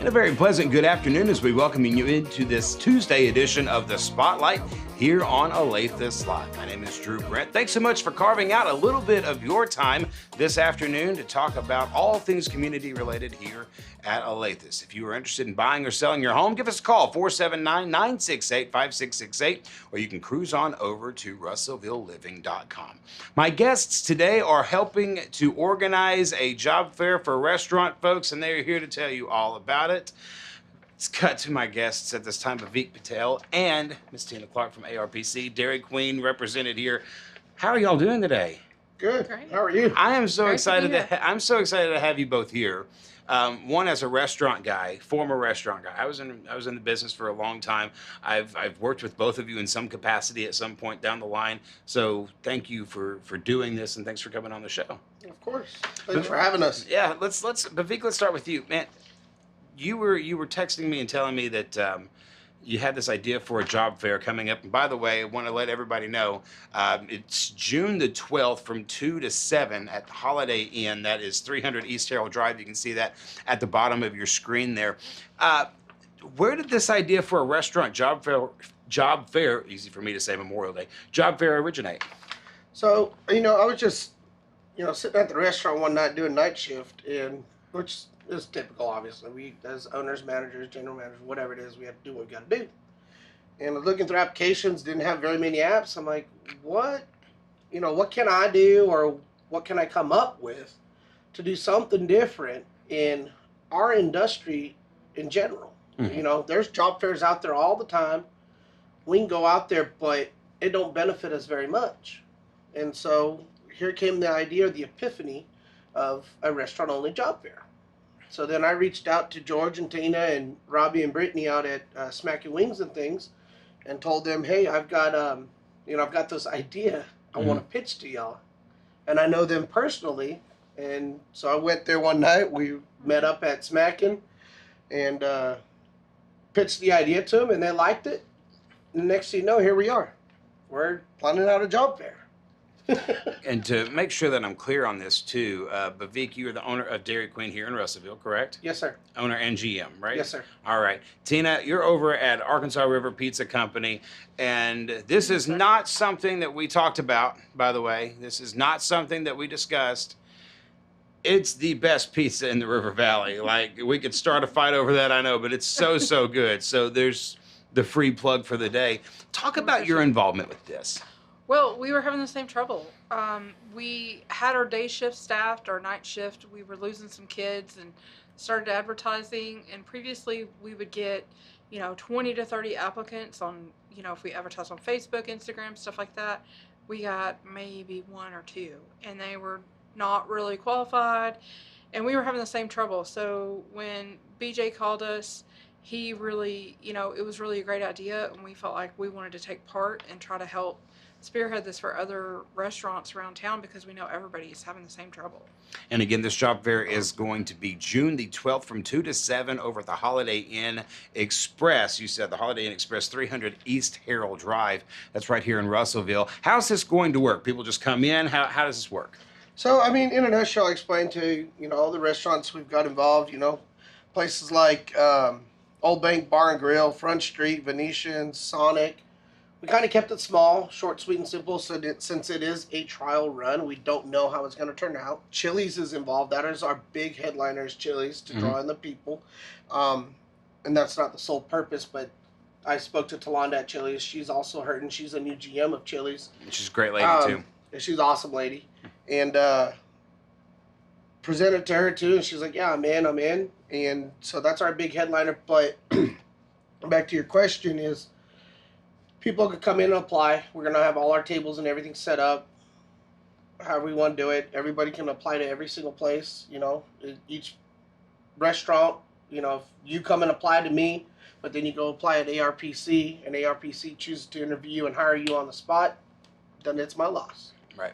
And a very pleasant good afternoon as we welcome you into this Tuesday edition of The Spotlight here on Olathe Live. My name is Drew Brent. Thanks so much for carving out a little bit of your time this afternoon to talk about all things community related here at Olathe. If you are interested in buying or selling your home, give us a call, 479-968-5668, or you can cruise on over to russellvilleliving.com. My guests today are helping to organize a job fair for restaurant folks, and they are here to tell you all about it. Let's cut to my guests at this time, Bhavik, Patel, and Miss Tina Clark from ARPC. Dairy Queen represented here. How are y'all doing today? Good. Great. How are you? I am so Great excited. to be here. I'm so excited to have you both here. One as a restaurant guy, former restaurant guy. I was in the business for a long time. I've worked with both of you in some capacity at some point down the line. So thank you for doing this, and thanks for coming on the show. Of course. Thanks for having us. Yeah, let's Bhavik, let's start with you, man. You were texting me and telling me that you had this idea for a job fair coming up. And by the way, I want to let everybody know it's June the 12th from 2 to 7 at the Holiday Inn. That is 300 East Harold Drive. You can see that at the bottom of your screen there. Where did this idea for a restaurant job fair, easy for me to say, Memorial Day, job fair originate? So, I was just, sitting at the restaurant one night doing night shift, and which is typical, obviously. We, as owners, managers, general managers, whatever it is, we have to do what we got to do. And I was looking through applications, didn't have very many apps. I'm like, what can I do, or what can I come up with to do something different in our industry in general? Mm-hmm. There's job fairs out there all the time. We can go out there, but it don't benefit us very much. And so here came the idea, the epiphany of a restaurant-only job fair. So then I reached out to George and Tina and Robbie and Brittany out at Smacky Wings and things, and told them, hey, I've got this idea I want to pitch to y'all. And I know them personally, and so I went there one night. We met up at Smackin' and pitched the idea to them, and they liked it. And the next thing you know, here we are. We're planning out a job fair. And to make sure that I'm clear on this too, Bhavik, you are the owner of Dairy Queen here in Russellville, correct? Yes, sir. Owner and GM, right? Yes, sir. All right. Tina, you're over at Arkansas River Pizza Company, and this is not something that we talked about, by the way. This is not something that we discussed. It's the best pizza in the River Valley. Like, we could start a fight over that, I know, but it's so good. So there's the free plug for the day. Talk about your involvement with this. Well, we were having the same trouble. We had our day shift staffed, our night shift. We were losing some kids and started advertising. And previously, we would get, 20 to 30 applicants on, if we advertised on Facebook, Instagram, stuff like that. We got maybe one or two, and they were not really qualified. And we were having the same trouble. So when BJ called us, he really, it was really a great idea, and we felt like we wanted to take part and try to help spearhead this for other restaurants around town, because we know everybody is having the same trouble. And again, this job fair is going to be June the 12th from 2 to 7 over at the Holiday Inn Express. You said the Holiday Inn Express, 300 East Harold Drive. That's right here in Russellville. How's this going to work? People just come in? How does this work? So, in a nutshell, I explained to, all the restaurants we've got involved, places like Old Bank Bar and Grill, Front Street, Venetian, Sonic. We kind of kept it small, short, sweet, and simple, so that since it is a trial run, we don't know how it's going to turn out. Chili's is involved. That is our big headliner, is Chili's, to draw in the people. And that's not the sole purpose, but I spoke to Talonda at Chili's. She's also hurting. She's a new GM of Chili's. She's a great lady, too. She's an awesome lady. And presented to her, too, and she's like, yeah, I'm in. And so that's our big headliner. But back to your question is, people could come in and apply. We're going to have all our tables and everything set up, however we want to do it. Everybody can apply to every single place, each restaurant. If you come and apply to me, but then you go apply at ARPC, and ARPC chooses to interview you and hire you on the spot, then it's my loss. Right.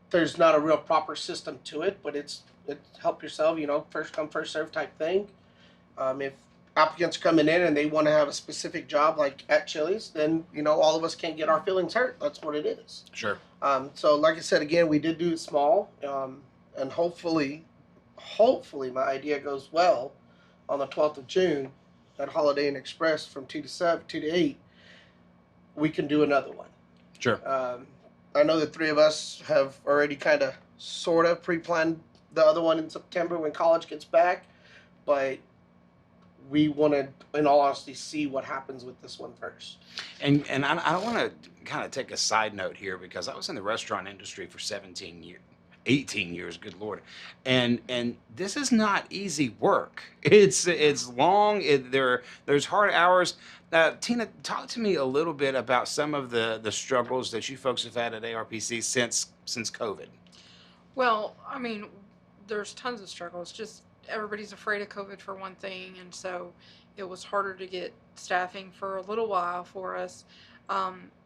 There's not a real proper system to it, but it's help yourself, first come, first serve type thing. If applicants are coming in and they want to have a specific job, like at Chili's, then, all of us can't get our feelings hurt. That's what it is. Sure. So like I said, again, we did do it small, and hopefully hopefully my idea goes well on the 12th of June at Holiday Inn Express from 2 to 8, we can do another one. Sure. I know the three of us have already kind of sort of pre-planned the other one in September when college gets back, but we want to, in all honesty, see what happens with this one first. And I want to kind of take a side note here because I was in the restaurant industry for 17 years. 18 years, good lord, and this is not easy work. It's long. There's hard hours. Tina, talk to me a little bit about some of the struggles that you folks have had at ARPC since COVID. Well, I mean, there's tons of struggles. Just everybody's afraid of COVID for one thing, and so it was harder to get staffing for a little while for us.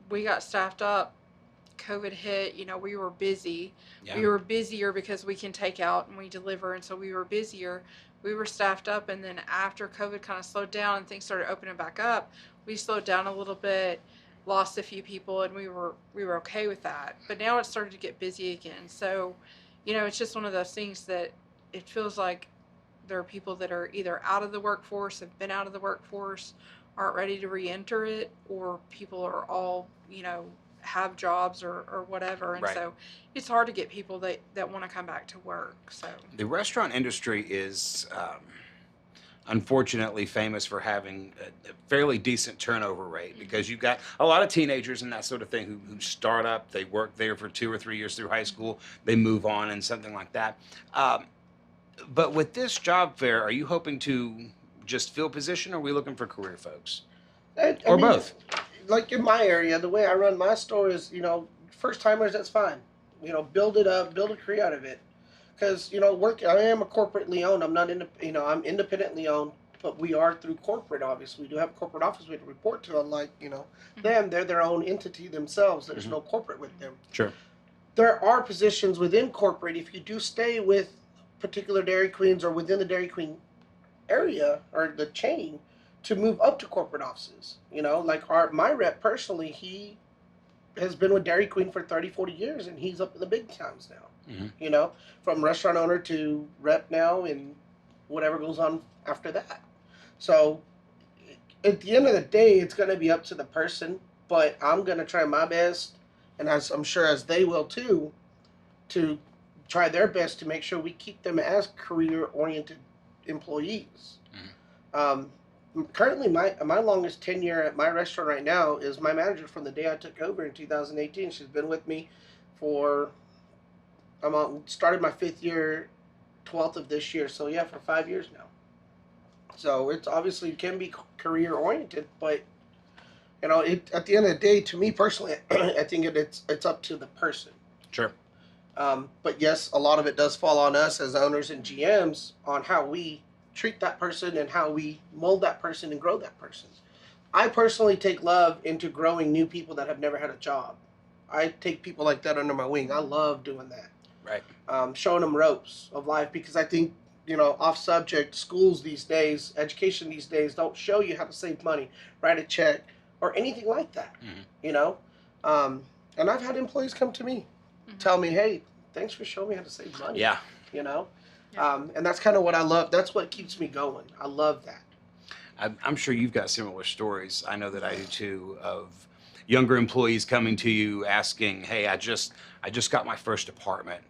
We got staffed up. COVID hit, we were busy. Yeah. We were busier because we can take out and we deliver, and so we were busier. We were staffed up, and then after COVID kind of slowed down and things started opening back up, we slowed down a little bit, lost a few people, and we were okay with that. But now it started to get busy again. So, it's just one of those things that it feels like there are people that are either out of the workforce, have been out of the workforce, aren't ready to re-enter it, or people are all, have jobs or whatever, and Right. so it's hard to get people that want to come back to work. So The restaurant industry is unfortunately famous for having a fairly decent turnover rate because you've got a lot of teenagers and that sort of thing who start up, they work there for 2 or 3 years through high school, they move on and something like that. But with this job fair, are you hoping to just fill position, or are we looking for career folks? I Or mean, both? Like in my area, the way I run my store is, first timers, that's fine. Build it up, build a career out of it. Because, I am a corporately owned. I'm not, I'm independently owned, but we are through corporate, obviously. We do have a corporate office we have to report to, unlike, them. They're their own entity themselves. There's no corporate with them. Sure. There are positions within corporate, if you do stay with particular Dairy Queens or within the Dairy Queen area or the chain, to move up to corporate offices. Like my rep personally, he has been with Dairy Queen for 30, 40 years, and he's up in the big times now. Mm-hmm. From restaurant owner to rep now, and whatever goes on after that. So at the end of the day, it's going to be up to the person, but I'm going to try my best, and as I'm sure as they will too, to try their best to make sure we keep them as career-oriented employees. Mm-hmm. Currently, my longest tenure at my restaurant right now is my manager from the day I took over in 2018. She's been with me for, started my 5th year, 12th of this year. So yeah, for 5 years now. So it's obviously can be career oriented, but at the end of the day, to me personally, I think it's up to the person. Sure. But yes, a lot of it does fall on us as owners and GMs on how we treat that person and how we mold that person and grow that person. I personally take love into growing new people that have never had a job. I take people like that under my wing. I love doing that. Right. Showing them ropes of life, because I think, off subject, schools these days, education these days don't show you how to save money, write a check, or anything like that. Mm-hmm. And I've had employees come to me, tell me, hey, thanks for showing me how to save money. Yeah. Yeah. And that's kind of what I love. That's what keeps me going. I love that. I'm sure you've got similar stories. I know that I do too, of younger employees coming to you asking, hey, I just got my first apartment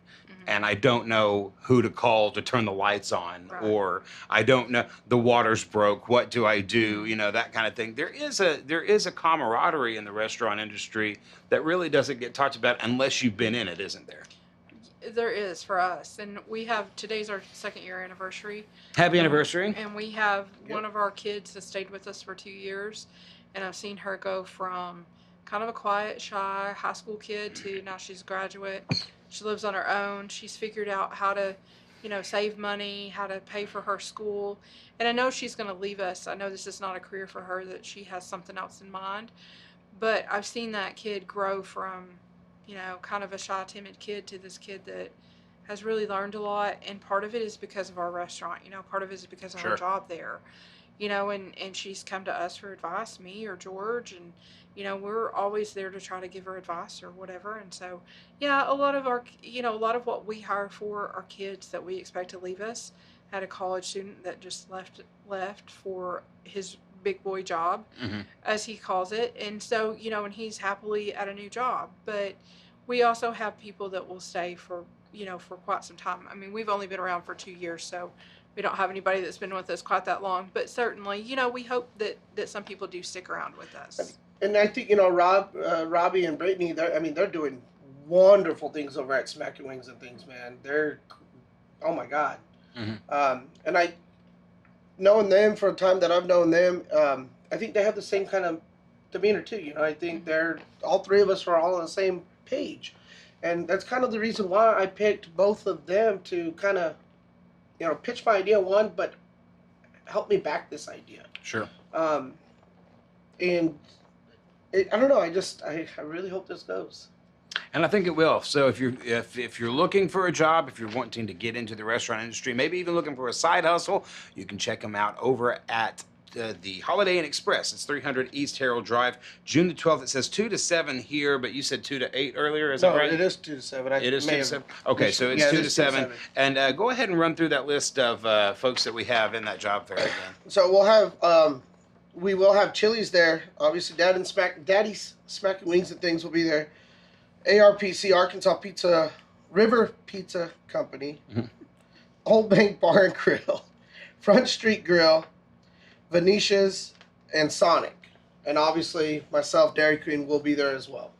and I don't know who to call to turn the lights on, Right. or I don't know, the water's broke, what do I do? That kind of thing. There is a camaraderie in the restaurant industry that really doesn't get talked about unless you've been in it, isn't there? There is for us, and today's our 2nd year anniversary. Happy anniversary. And we have one of our kids that stayed with us for 2 years, and I've seen her go from kind of a quiet, shy high school kid to now she's a graduate. She lives on her own. She's figured out how to, save money, how to pay for her school. And I know she's going to leave us. I know this is not a career for her, that she has something else in mind. But I've seen that kid grow from, kind of a shy, timid kid to this kid that has really learned a lot. And part of it is because of our restaurant. Part of it is because of Sure. our job there. and she's come to us for advice, me or George, and we're always there to try to give her advice or whatever. And so, yeah, a lot of a lot of what we hire for are kids that we expect to leave us. Had a college student that just left for his big boy job, as he calls it. And so, and he's happily at a new job. But we also have people that will stay for quite some time. I mean, we've only been around for 2 years, so we don't have anybody that's been with us quite that long. But certainly, we hope that some people do stick around with us. And I think, Robbie and Brittany, they're doing wonderful things over at Smack and Wings and things, man. They're, oh my God. And I, knowing them for a time that I've known them, I think they have the same kind of demeanor too. I think all three of us are all on the same page. And that's kind of the reason why I picked both of them to kind of, pitch my idea one, but help me back this idea. Sure. And I don't know. I really hope this goes. And I think it will. So if you're looking for a job, if you're wanting to get into the restaurant industry, maybe even looking for a side hustle, you can check them out over at the Holiday Inn Express. It's 300 East Harold Drive. June the 12th. It says 2 to 7 here, but you said 2 to 8 earlier. Is that right? It is 2 to 7. It is 2 to 7. Okay, so it's 2 to 7. And go ahead and run through that list of folks that we have in that job fair again. So we will have Chili's there. Obviously, Daddy's Smack and Wings and things will be there. ARPC, Arkansas Pizza, River Pizza Company, Old Bank Bar and Grill, Front Street Grill, Venetia's, and Sonic. And obviously, myself, Dairy Queen, will be there as well.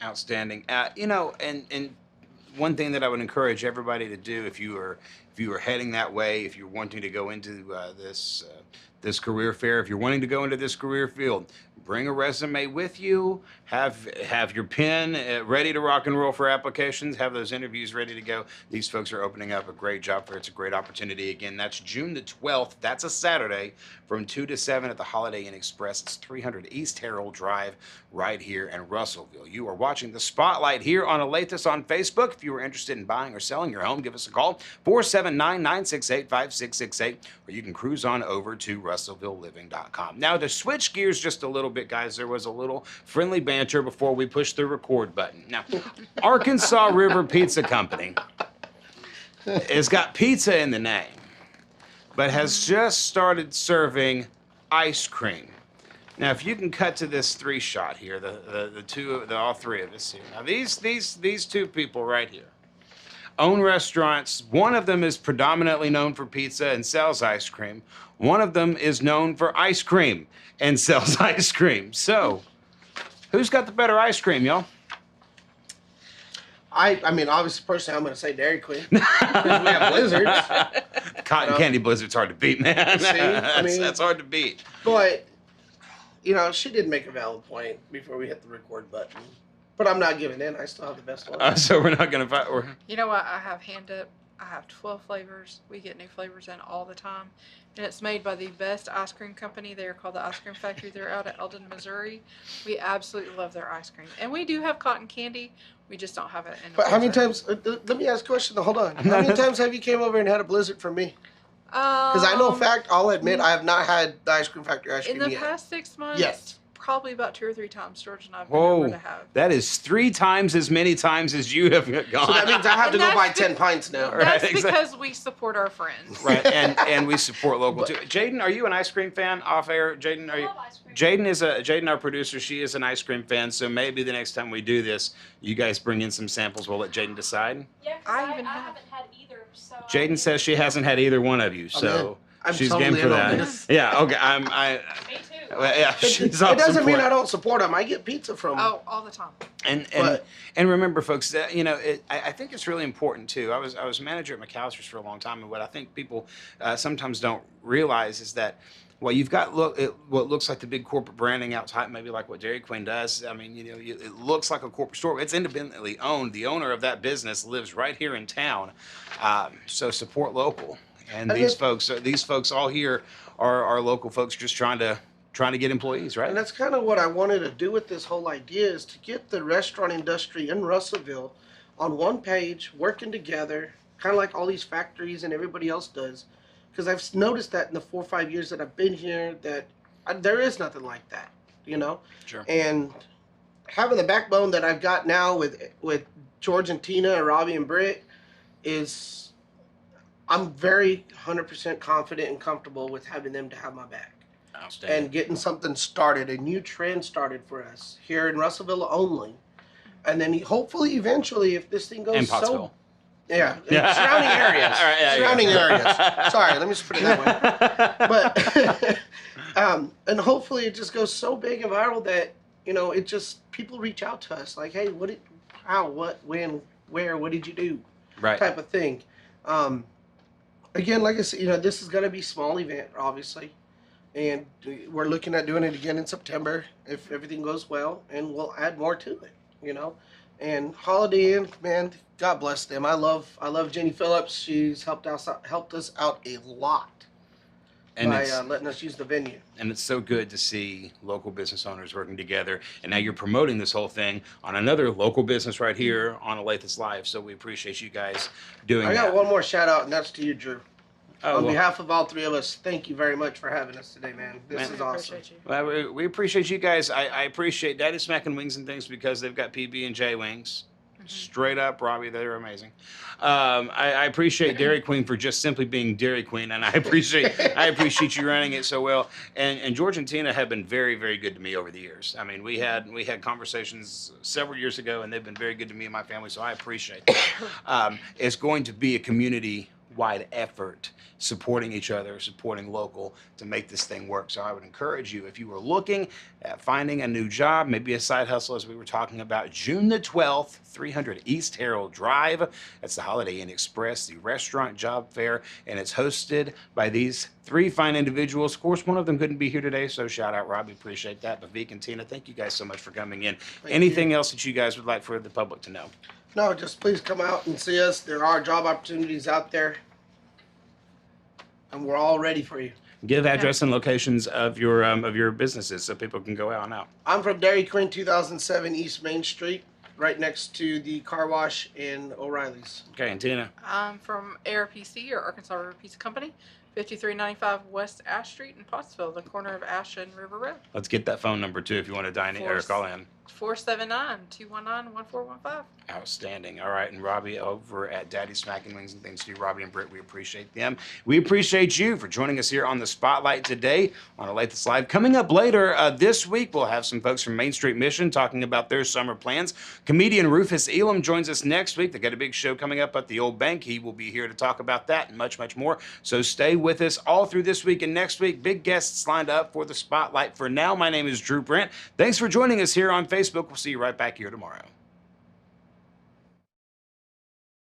Outstanding. And one thing that I would encourage everybody to do if you are heading that way, if you're wanting to go into this career fair, if you're wanting to go into this career field, bring a resume with you. Have your pen ready to rock and roll for applications. Have those interviews ready to go. These folks are opening up a great job fair. It's a great opportunity. Again, that's June the 12th. That's a Saturday from 2 to 7 at the Holiday Inn Express. It's 300 East Harold Drive right here in Russellville. You are watching The Spotlight here on Olathe on Facebook. If you are interested in buying or selling your home, give us a call, 479-968-5668, or you can cruise on over to RussellvilleLiving.com. Now, to switch gears just a little bit, guys, there was a little friendly banter before we push the record button. Now, Arkansas River Pizza Company has got pizza in the name, but has just started serving ice cream. Now, if you can cut to this 3-shot here, all three of us here. Now, these two people right here own restaurants. One of them is predominantly known for pizza and sells ice cream. One of them is known for ice cream and sells ice cream. So, who's got the better ice cream, y'all? I mean, obviously, personally, I'm going to say Dairy Queen. Because we have Blizzards. Cotton candy Blizzard's hard to beat, man. See? That's hard to beat. But, she did make a valid point before we hit the record button. But I'm not giving in. I still have the best one. So we're not going to fight. You know what? I have hand up. I have 12 flavors. We get new flavors in all the time. And it's made by the best ice cream company. They're called the Ice Cream Factory. They're out of Eldon, Missouri. We absolutely love their ice cream. And we do have cotton candy. We just don't have it in the But how many times, let me ask a question, hold on. How many times have you came over and had a Blizzard from me? Because I know fact, I'll admit, I have not had the Ice Cream Factory ice cream yet. In the past 6 months? Yes. Probably about 2 or 3 times George and I have been over to have. That is 3 times as many times as you have gone. So that means I have to go buy 10 pints now. That's because we support our friends. Right, and we support local too. Jaden, are you an ice cream fan? Off air, Jaden, are you? Jaden, our producer, she is an ice cream fan. So maybe the next time we do this, you guys bring in some samples. We'll let Jaden decide. Yeah, I haven't had either. So Jaden says she hasn't had either one of you, so she's totally game for that. Yeah, okay. Me too. Well, yeah, it doesn't mean I don't support them. I get pizza from them. Oh, all the time. And remember, folks, that I think it's really important too. I was manager at McAllister's for a long time, and what I think people sometimes don't realize is that while you've got what looks like the big corporate branding out top, maybe like what Dairy Queen does. I mean, it looks like a corporate store. It's independently owned. The owner of that business lives right here in town, so support local. And these folks all here are local folks just trying to get employees, right? And that's kind of what I wanted to do with this whole idea, is to get the restaurant industry in Russellville on one page, working together, kind of like all these factories and everybody else does. because I've noticed that in the 4 or 5 years that I've been here that there is nothing like that, you know. Sure. And having the backbone that I've got now with George and Tina and Robbie and Britt is, I'm very 100% confident and comfortable with having them to have my back. Outstanding. And getting something started, a new trend started for us here in Russellville only. And then hopefully eventually if this thing goes And Pottsville. Yeah, surrounding areas. All right, yeah, surrounding yeah. areas. Sorry, let me just put it that way. But and hopefully it just goes so big and viral that, you know, it just, people reach out to us like, hey, how, what, when, where, what did you do? Right. Type of thing. Again, like I said, you know, this is going to be a small event, obviously. And we're looking at doing it again in September if everything goes well, and we'll add more to it, you know. And Holiday Inn, man, God bless them. I love Jenny Phillips. She's helped us out a lot And by it's letting us use the venue. and it's so good to see local business owners working together. And now you're promoting this whole thing on another local business right here on Olathe Live. So we appreciate you guys doing I that. got one more shout out, and that's to you, Drew. Oh, On well, behalf of all three of us, thank you very much for having us today, man. This Man. is We awesome. appreciate you. well, we appreciate you guys. I appreciate Daddy Smacking Wings and Things because they've got PB&J wings. Straight up, Robbie, they're amazing. I appreciate Dairy Queen for just simply being Dairy Queen, and I appreciate you running it so well. And George and Tina have been very, very good to me over the years. I mean, we had conversations several years ago, and they've been very good to me and my family. So I appreciate that. It's going to be a community-wide effort, supporting each other, supporting local to make this thing work. So I would encourage you, if you were looking at finding a new job, maybe a side hustle, as we were talking about, June the 12th, 300 East Harold Drive. That's the Holiday Inn Express, the restaurant job fair, and it's hosted by these three fine individuals. Of course, one of them couldn't be here today, so shout out Robbie, appreciate that. Bhavik and Tina, thank you guys so much for coming in. Anything else that you guys would like for the public to know? No, just please come out and see us. There are job opportunities out there, and we're all ready for you. Give address and locations of your businesses so people can go out and out. I'm from Dairy Queen, 2007 East Main Street, right next to the car wash in O'Reilly's. Okay, and Tina. I'm from ARPC, or Arkansas River Pizza Company, 5395 West Ash Street in Pottsville, the corner of Ash and River Road. Let's get that phone number too if you want to dine in or call in. 479-219-1415. Outstanding. All right, and Robbie over at Daddy Smacking Wings and Things to you, Robbie and Britt, we appreciate them. We appreciate you for joining us here on the Spotlight today on Olathe Live. Coming up later this week, we'll have some folks from Main Street Mission talking about their summer plans. Comedian Rufus Elam joins us next week. They got a big show coming up at the Old Bank. He will be here to talk about that and much, much more. So stay with us all through this week and next week. Big guests lined up for the Spotlight. For now, my name is Drew Brent. Thanks for joining us here on Facebook. We'll see you right back here tomorrow.